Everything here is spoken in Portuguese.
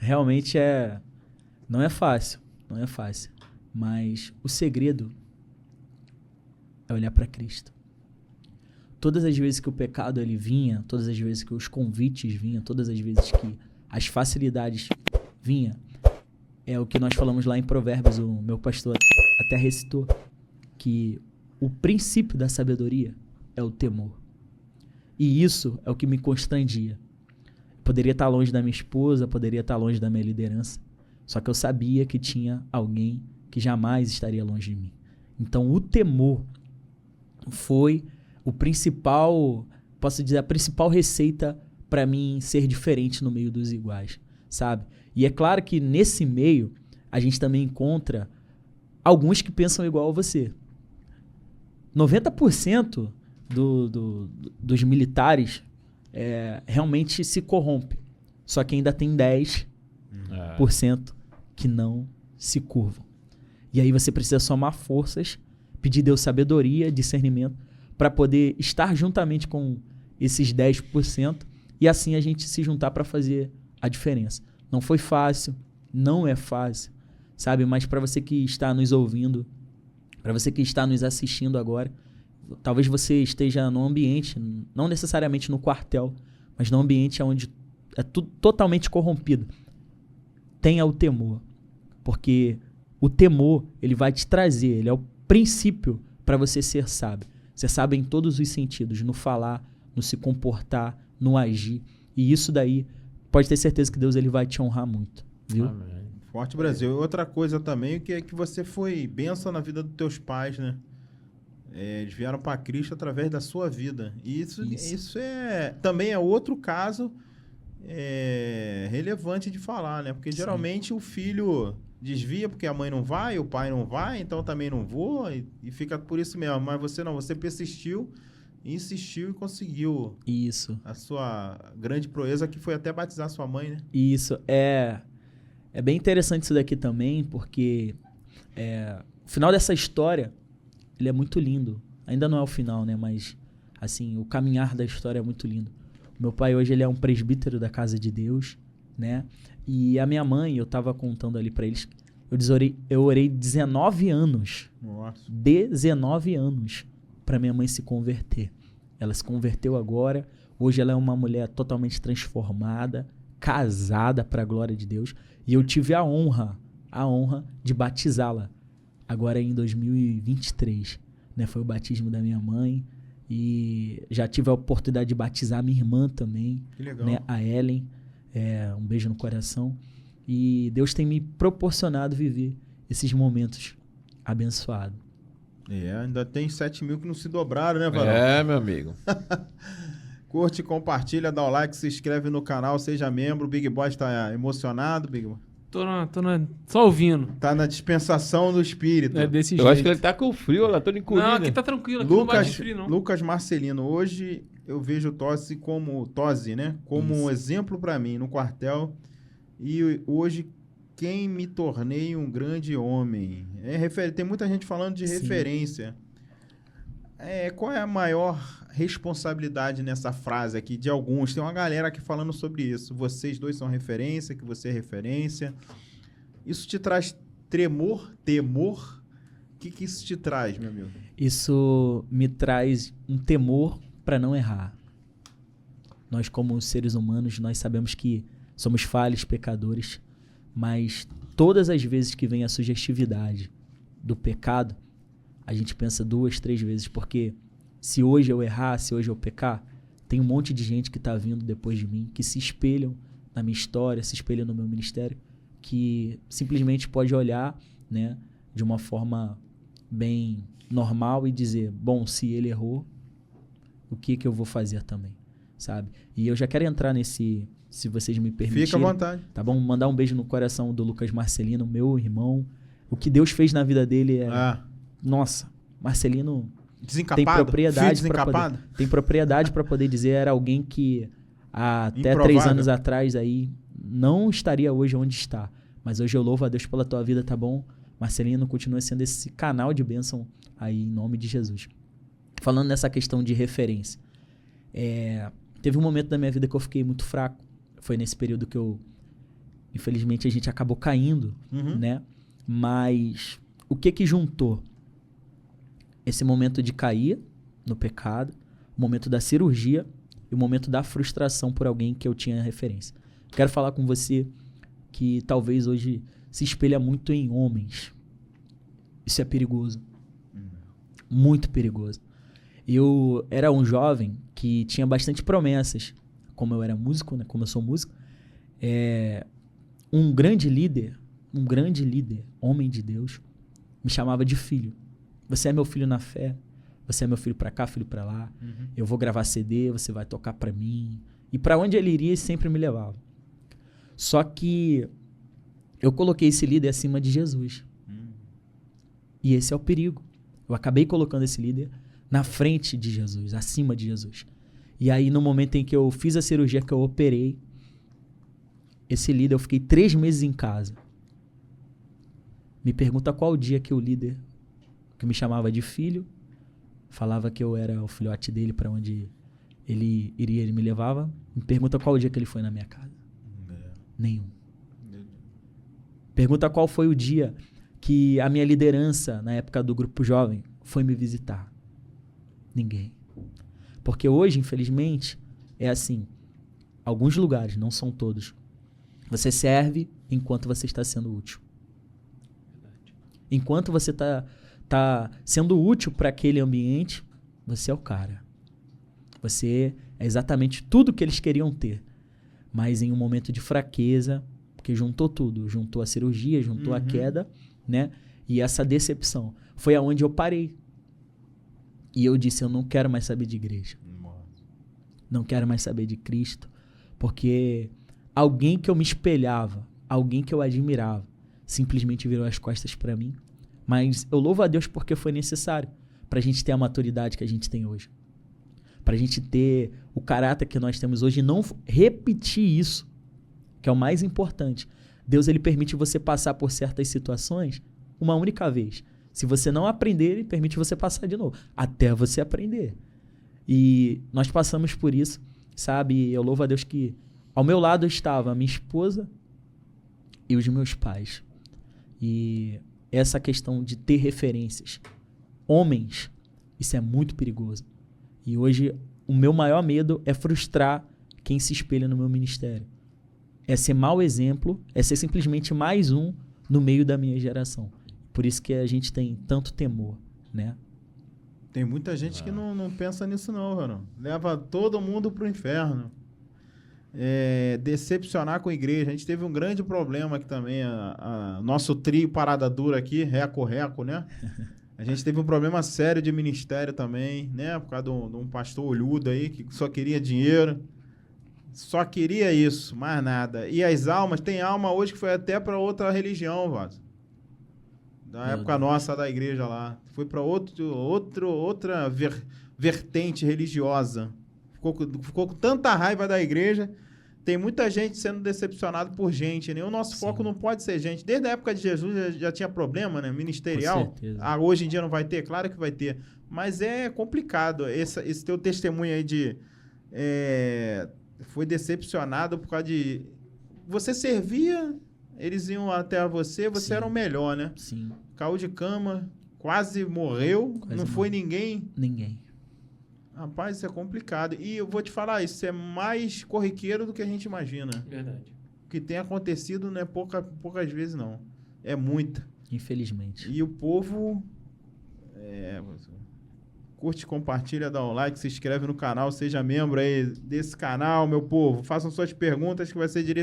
realmente não é fácil, não é fácil. Mas o segredo é olhar para Cristo. Todas as vezes que o pecado ele vinha, todas as vezes que os convites vinham, todas as vezes que as facilidades vinham, é o que nós falamos lá em Provérbios, o meu pastor até recitou, que o princípio da sabedoria é o temor. E isso é o que me constrangia. Poderia estar longe da minha esposa, poderia estar longe da minha liderança, só que eu sabia que tinha alguém que jamais estaria longe de mim. Então o temor foi o principal, posso dizer, a principal receita para mim ser diferente no meio dos iguais, sabe? E é claro que nesse meio a gente também encontra alguns que pensam igual a você. 90% dos militares realmente se corrompe. Só que ainda tem 10% que não se curvam. E aí você precisa somar forças, pedir Deus sabedoria, discernimento, para poder estar juntamente com esses 10% e assim a gente se juntar para fazer a diferença. Não foi fácil, não é fácil, sabe? Mas para você que está nos ouvindo, para você que está nos assistindo agora, talvez você esteja num ambiente, não necessariamente no quartel, mas num ambiente onde é tudo totalmente corrompido. Tenha o temor, porque o temor ele vai te trazer, ele é o princípio para você ser sábio. Ser sábio em todos os sentidos, no falar, no se comportar, no agir. E isso daí, pode ter certeza que Deus ele vai te honrar muito, viu? Amém. Forte Brasil. Outra coisa também, que é que você foi bênção na vida dos teus pais, né? Eles vieram para Cristo através da sua vida. E isso também é outro caso relevante de falar, né? Porque geralmente o filho desvia porque a mãe não vai, o pai não vai, então também não vou, e fica por isso mesmo. Mas você não, você persistiu, insistiu e conseguiu isso. A sua grande proeza, que foi até batizar sua mãe, né? Isso. É bem interessante isso daqui também, porque o final dessa história ele é muito lindo. Ainda não é o final, né? Mas, assim, o caminhar da história é muito lindo. Meu pai hoje ele é um presbítero da Casa de Deus, né? E a minha mãe, eu tava contando ali pra eles, eu orei 19 anos. Nossa. 19 anos pra minha mãe se converter. Ela se converteu agora. Hoje ela é uma mulher totalmente transformada, casada pra glória de Deus. E eu tive a honra de batizá-la agora em 2023, né? Foi o batismo da minha mãe e já tive a oportunidade de batizar a minha irmã também, que legal, né? A Ellen, um beijo no coração. E Deus tem me proporcionado viver esses momentos abençoados. Ainda tem 7 mil que não se dobraram, né, Varão? Meu amigo. Curte, compartilha, dá o like, se inscreve no canal, seja membro. O Big Boy está emocionado, Big Boy? Só ouvindo. Tá na dispensação do espírito. É desse Eu jeito. acho que ele tá com frio, lá, todo encolhido. Não, aqui tá tranquilo, aqui não bate frio, não. Lucas Marcelino, hoje eu vejo Tosi, né? Como um exemplo para mim no quartel. E hoje, quem me tornei um grande homem. Tem muita gente falando de referência. Qual é a maior responsabilidade nessa frase aqui de alguns? Tem uma galera aqui falando sobre isso. Vocês dois são referência, que você é referência. Isso te traz temor? O que isso te traz, meu amigo? Isso me traz um temor para não errar. Nós, como seres humanos, nós sabemos que somos falhos, pecadores, mas todas as vezes que vem a sugestividade do pecado, a gente pensa 2, 3 vezes, porque se hoje eu errar, se hoje eu pecar, tem um monte de gente que está vindo depois de mim, que se espelham na minha história, se espelham no meu ministério, que simplesmente pode olhar, né, de uma forma bem normal e dizer, bom, se ele errou, o que eu vou fazer também, sabe? E eu já quero entrar nesse, se vocês me permitirem. Fica à vontade. Tá bom? Mandar um beijo no coração do Lucas Marcelino, meu irmão. O que Deus fez na vida dele Nossa, Marcelino tem propriedade para poder dizer, era alguém que até Improvável. 3 anos atrás aí não estaria hoje onde está. Mas hoje eu louvo a Deus pela tua vida, tá bom? Marcelino continua sendo esse canal de bênção aí em nome de Jesus. Falando nessa questão de referência, teve um momento da minha vida que eu fiquei muito fraco. Foi nesse período que eu Infelizmente a gente acabou caindo, Uhum. né? Mas o que juntou? Esse momento de cair no pecado, o momento da cirurgia e o momento da frustração por alguém que eu tinha referência. Quero falar com você que talvez hoje se espelha muito em homens. Isso é perigoso. Muito perigoso. Eu era um jovem que tinha bastante promessas. Como eu era músico, né? Como eu sou músico. Um grande líder, homem de Deus, me chamava de filho. Você é meu filho na fé. Você é meu filho pra cá, filho pra lá. Uhum. Eu vou gravar CD, você vai tocar pra mim. E pra onde ele iria, ele sempre me levava. Só que eu coloquei esse líder acima de Jesus. E esse é o perigo. Eu acabei colocando esse líder na frente de Jesus, acima de Jesus. E aí, no momento em que eu fiz a cirurgia, que eu operei, esse líder, eu fiquei 3 meses em casa. Me pergunta qual dia que o líder, que me chamava de filho, falava que eu era o filhote dele, para onde ele iria, ele me levava. Me pergunta qual dia que ele foi na minha casa. Nenhum. Pergunta qual foi o dia que a minha liderança, na época do grupo jovem, foi me visitar. Ninguém. Porque hoje, infelizmente, é assim. Alguns lugares, não são todos. Você serve enquanto você está sendo útil. Enquanto você está sendo útil para aquele ambiente, você é o cara. Você é exatamente tudo que eles queriam ter. Mas em um momento de fraqueza, porque juntou tudo. Juntou a cirurgia, juntou a queda, né? E essa decepção. Foi aonde eu parei. E eu disse, eu não quero mais saber de igreja. Não quero mais saber de Cristo. Porque alguém que eu me espelhava, alguém que eu admirava, simplesmente virou as costas para mim. Mas eu louvo a Deus porque foi necessário para a gente ter a maturidade que a gente tem hoje. Para a gente ter o caráter que nós temos hoje e não repetir isso, que é o mais importante. Deus, ele permite você passar por certas situações uma única vez. Se você não aprender, ele permite você passar de novo, até você aprender. E nós passamos por isso, sabe? Eu louvo a Deus que ao meu lado estava a minha esposa e os meus pais. E essa questão de ter referências. Homens, isso é muito perigoso. E hoje o meu maior medo é frustrar quem se espelha no meu ministério. É ser mau exemplo, é ser simplesmente mais um no meio da minha geração. Por isso que a gente tem tanto temor, né? Tem muita gente que não pensa nisso não, Ronaldo. Leva todo mundo pro inferno. Decepcionar com a igreja. A gente teve um grande problema aqui também. Nosso trio Parada Dura aqui, Reco, né? A gente teve um problema sério de ministério também, né? Por causa de um pastor olhudo aí, que só queria dinheiro. Só queria isso, mais nada. E as almas, tem alma hoje que foi até para outra religião, Vaso. Da época nossa da igreja lá. Foi para outra vertente religiosa. Ficou com tanta raiva da igreja. Tem muita gente sendo decepcionada por gente, né? O nosso foco não pode ser gente. Desde a época de Jesus já tinha problema, né? Ministerial. Com certeza. Hoje em dia não vai ter? Claro que vai ter. Mas é complicado. Esse teu testemunho aí de... foi decepcionado por causa de... Você servia, eles iam até você era o melhor, né? Sim. Caiu de cama, quase morreu, não foi ninguém. Ninguém. Rapaz, isso é complicado. E eu vou te falar, isso é mais corriqueiro do que a gente imagina. Verdade. O que tem acontecido não é poucas vezes, não. É muita. Infelizmente. E o povo... curte, compartilha, dá um like, se inscreve no canal, seja membro aí desse canal, meu povo. Façam suas perguntas que vai ser direcionado.